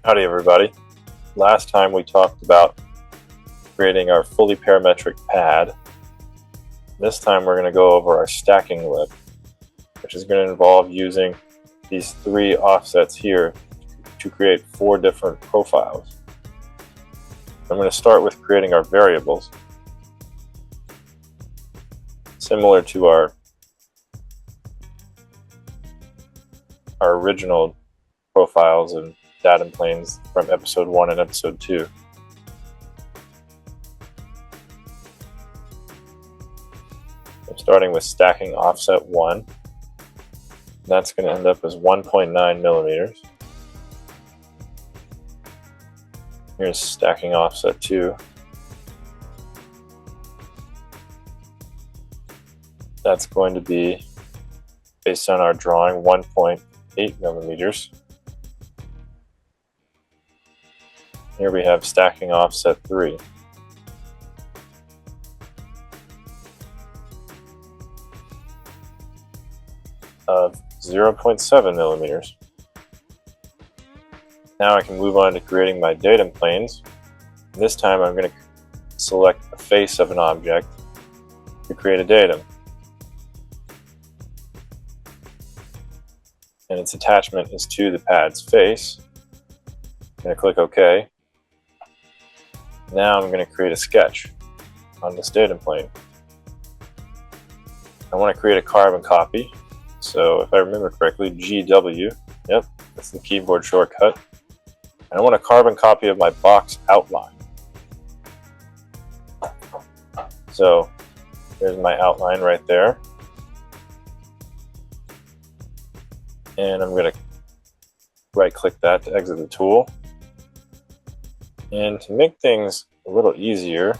Howdy everybody. Last time we talked about creating our fully parametric pad. This time we're going to go over our stacking lip, which is going to involve using these 3 offsets here to create 4 different profiles. I'm going to start with creating our variables. Similar to our original profiles and datum planes from episode 1 and episode 2. I'm starting with stacking offset 1. That's going to end up as 1.9 millimeters. Here's stacking offset 2. That's going to be, based on our drawing, 1.8 millimeters. Here we have stacking offset 3. Of 0.7 millimeters. Now I can move on to creating my datum planes. This time I'm going to select the face of an object to create a datum. And its attachment is to the pad's face. I'm going to click OK. Now I'm going to create a sketch on this datum plane. I want to create a carbon copy. So if I remember correctly, GW, yep, that's the keyboard shortcut. And I want a carbon copy of my box outline. So there's my outline right there. And I'm going to right click that to exit the tool. And to make things a little easier,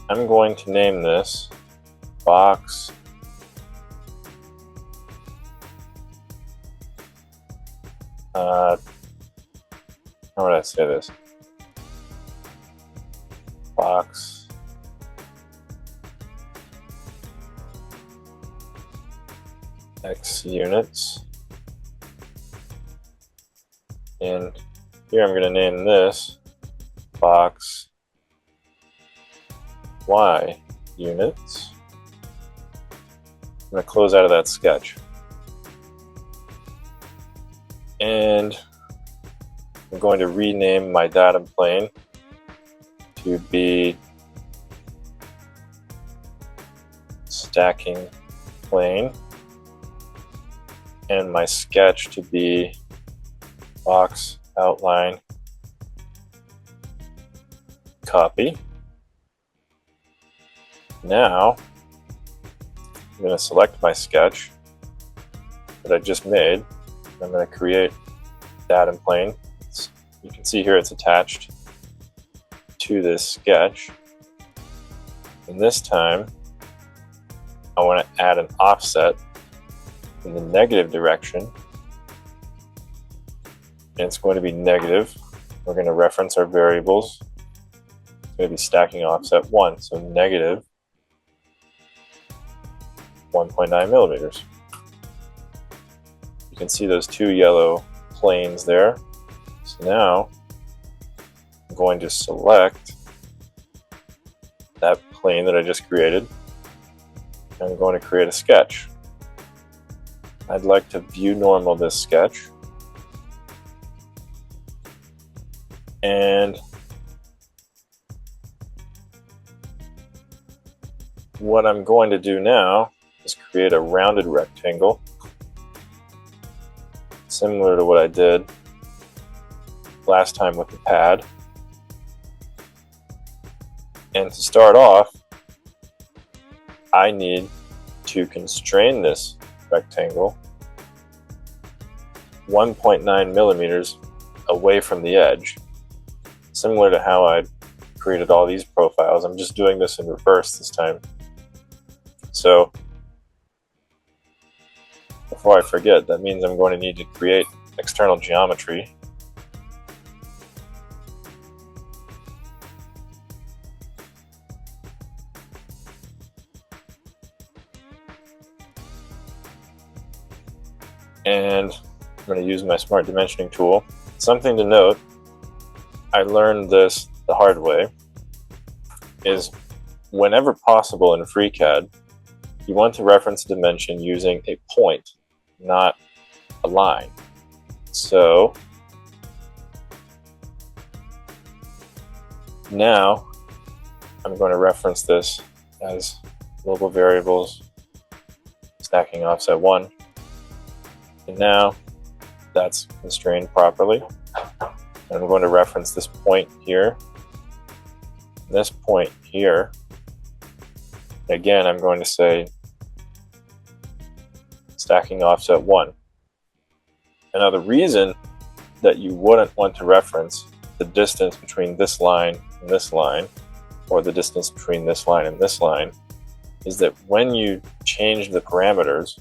I'm going to name this box how would I say this? Box X units. And here I'm going to name this box Y units. I'm going to close out of that sketch. And I'm going to rename my datum plane to be stacking plane, and my sketch to be box outline copy. Now I'm going to select my sketch that I just made. I'm going to create datum plane. You can see here it's attached to this sketch. And this time I want to add an offset in the negative direction. And it's going to be negative. We're going to reference our variables. It's going to be stacking offset 1, so negative 1.9 millimeters. You can see those 2 yellow planes there. So now I'm going to select that plane that I just created. I'm going to create a sketch. I'd like to view normal this sketch. And what I'm going to do now is create a rounded rectangle, similar to what I did last time with the pad. And to start off, I need to constrain this rectangle 1.9 millimeters away from the edge. Similar to how I created all these profiles, I'm just doing this in reverse this time. So before I forget, that means I'm going to need to create external geometry. And I'm going to use my smart dimensioning tool Something to note, I learned this the hard way, is whenever possible in FreeCAD, you want to reference a dimension using a point, not a line. So now I'm going to reference this as global variables stacking offset 1. And now that's constrained properly. And I'm going to reference this point here, this point here. Again, I'm going to say stacking offset 1. And now the reason that you wouldn't want to reference the distance between this line and this line, or the distance between this line and this line, is that when you change the parameters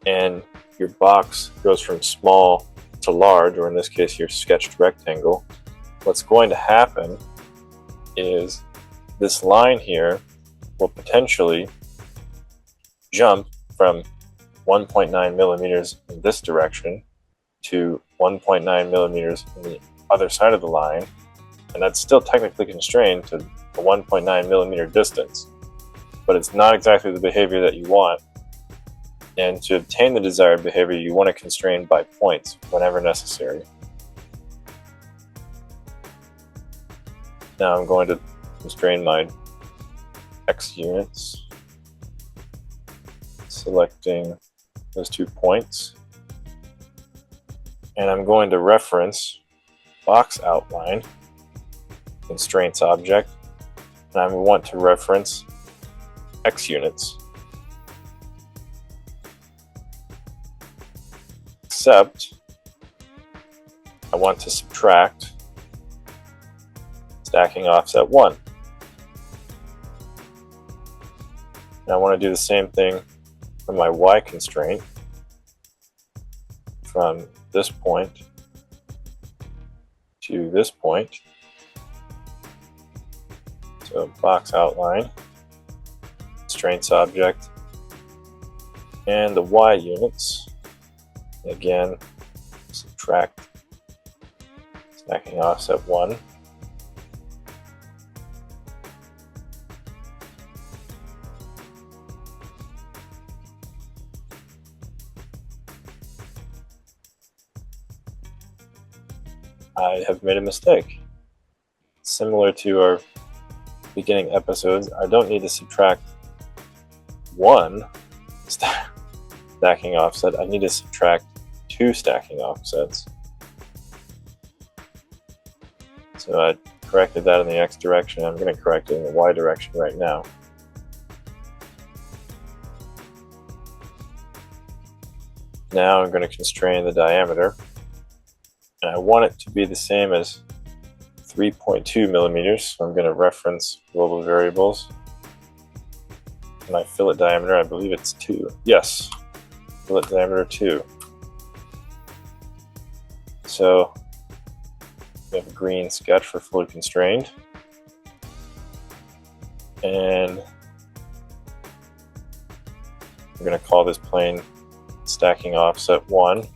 and your box goes from small to large, or in this case your sketched rectangle, what's going to happen is this line here will potentially jump from 1.9 millimeters in this direction to 1.9 millimeters in the other side of the line, and that's still technically constrained to a 1.9 millimeter distance, but it's not exactly the behavior that you want. And to obtain the desired behavior, you want to constrain by points whenever necessary. Now I'm going to constrain my X units, selecting those 2 points. And I'm going to reference box outline, constraints object, and I want to reference X units. Except I want to subtract stacking offset 1. And I want to do the same thing for my Y constraint from this point to this point. So box outline, constraints object, and the Y units. Again, subtract stacking offset 1. I have made a mistake. Similar to our beginning episodes, I don't need to subtract 1 stacking offset, I need to subtract 2 stacking offsets. So I corrected that in the X direction. I'm going to correct it in the Y direction right now. Now I'm going to constrain the diameter, and I want it to be the same as 3.2 millimeters. So I'm going to reference global variables. My fillet diameter, I believe it's 2. Yes, fillet diameter 2. So we have a green sketch for fully constrained. And I'm going to call this plane stacking offset 1.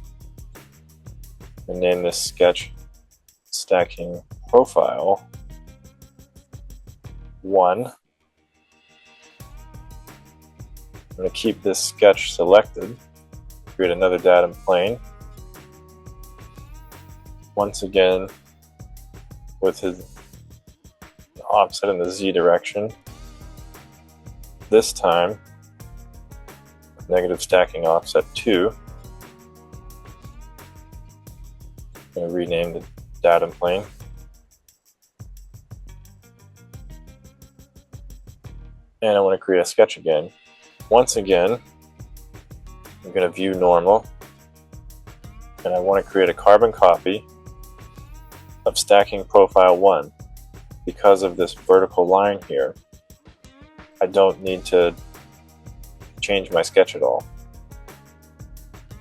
And name this sketch stacking profile 1. I'm going to keep this sketch selected, create another datum plane. Once again, with his offset in the Z direction. This time, negative stacking offset 2. I'm going to rename the datum plane. And I want to create a sketch again. Once again, I'm going to view normal, and I want to create a carbon copy of stacking profile 1. Because of this vertical line here, I don't need to change my sketch at all.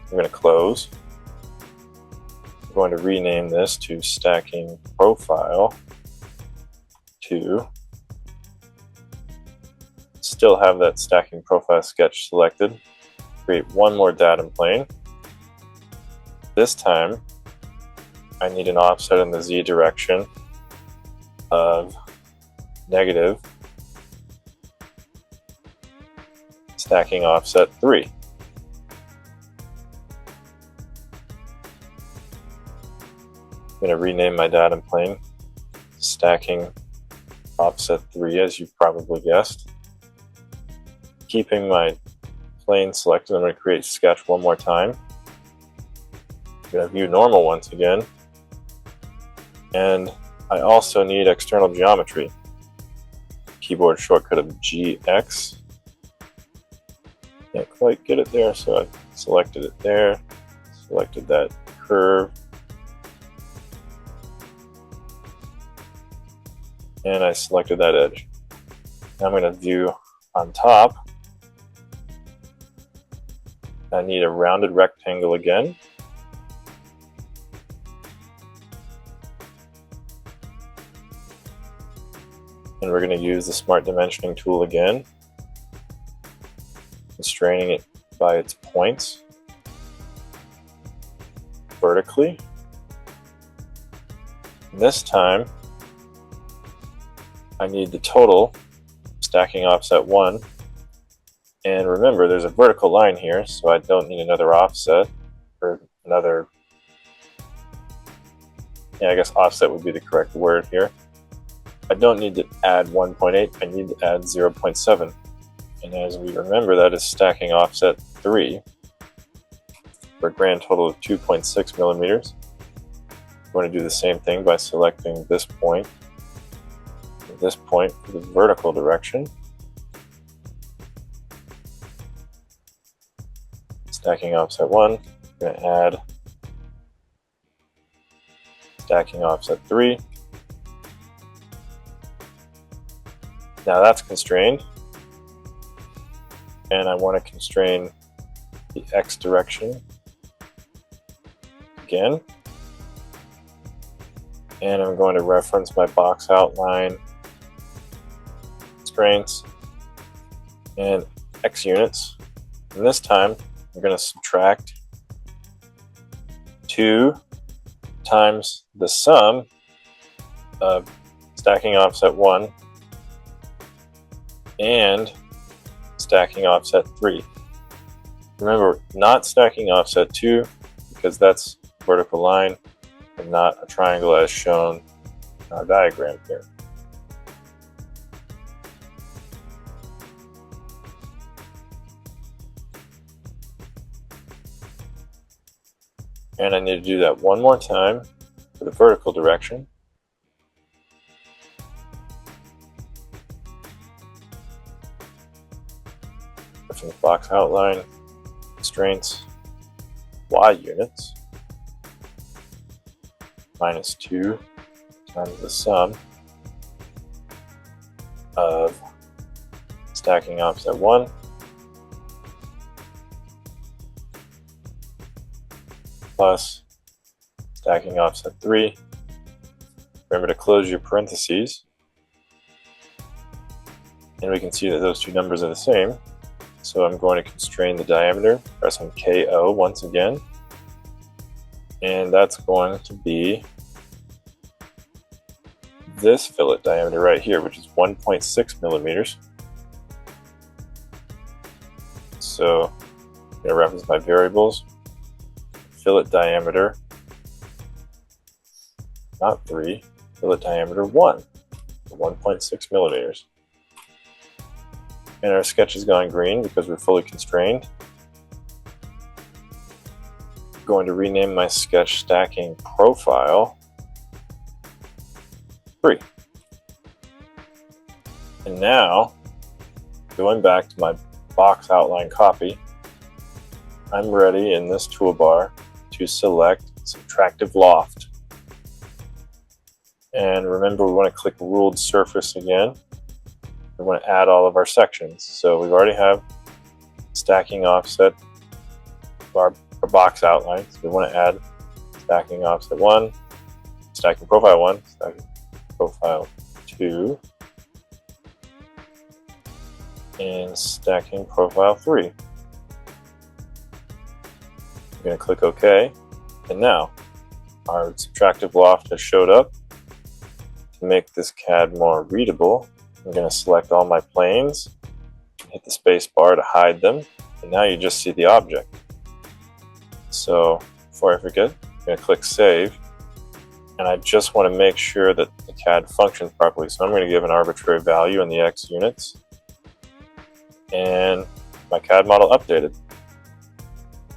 I'm going to close. I'm going to rename this to stacking profile 2. Still have that stacking profile sketch selected. Create one more datum plane. This time, I need an offset in the Z direction of negative stacking offset 3. I'm going to rename my datum plane stacking offset 3, as you've probably guessed. Keeping my plane selected, I'm going to create sketch one more time. I'm going to view normal once again. And I also need external geometry. Keyboard shortcut of GX. Can't quite get it there, so I selected it there. Selected that curve. And I selected that edge. Now I'm going to view on top. I need a rounded rectangle again. And we're going to use the Smart Dimensioning tool again, constraining it by its points vertically. This time, I need the total stacking offset 1. And remember, there's a vertical line here, so I don't need another offset, or another, I guess offset would be the correct word here. I don't need to add 1.8, I need to add 0.7. And as we remember, that is stacking offset 3 for a grand total of 2.6 millimeters. I'm going to do the same thing by selecting this point and this point for the vertical direction. Stacking offset 1, I'm going to add stacking offset 3. Now that's constrained, and I want to constrain the X direction again, and I'm going to reference my box outline constraints and X units, and this time I'm going to subtract 2 times the sum of stacking offset 1 and stacking offset 3. Remember, not stacking offset 2 because that's vertical line and not a triangle as shown in our diagram here. And I need to do that one more time for the vertical direction. From the box outline, constraints, Y units, minus 2 times the sum of stacking offset 1 plus stacking offset 3. Remember to close your parentheses, and we can see that those two numbers are the same. So I'm going to constrain the diameter, press on KO once again, and that's going to be this fillet diameter right here, which is 1.6 millimeters. So I'm going to reference my variables. Fillet diameter, not 3, fillet diameter 1, 1.6 millimeters. And our sketch is going green because we're fully constrained. I'm going to rename my sketch stacking profile 3. And now, going back to my box outline copy, I'm ready in this toolbar to select Subtractive Loft. And remember, we want to click Ruled Surface again. We want to add all of our sections. So we already have stacking offset our box outline. So we want to add stacking offset 1, stacking profile 1, stacking profile 2, and stacking profile 3. I'm going to click OK. And now our subtractive loft has showed up. To make this CAD more readable, I'm going to select all my planes, hit the space bar to hide them, and now you just see the object. So before I forget, I'm going to click Save, and I just want to make sure that the CAD functions properly. So I'm going to give an arbitrary value in the X units, and my CAD model updated.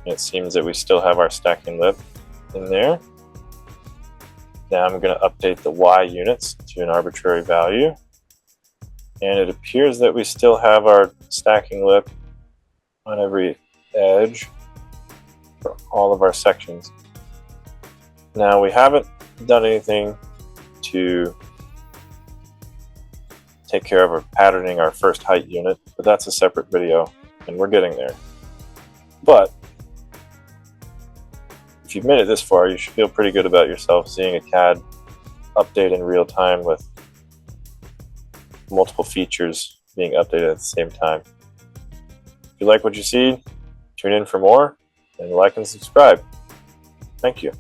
And it seems that we still have our stacking lip in there. Now I'm going to update the Y units to an arbitrary value, and it appears that we still have our stacking lip on every edge for all of our sections. Now we haven't done anything to take care of our patterning our first height unit, but that's a separate video, and we're getting there. But if you've made it this far, you should feel pretty good about yourself seeing a CAD update in real time with multiple features being updated at the same time. If you like what you see, tune in for more, and like and subscribe. Thank you.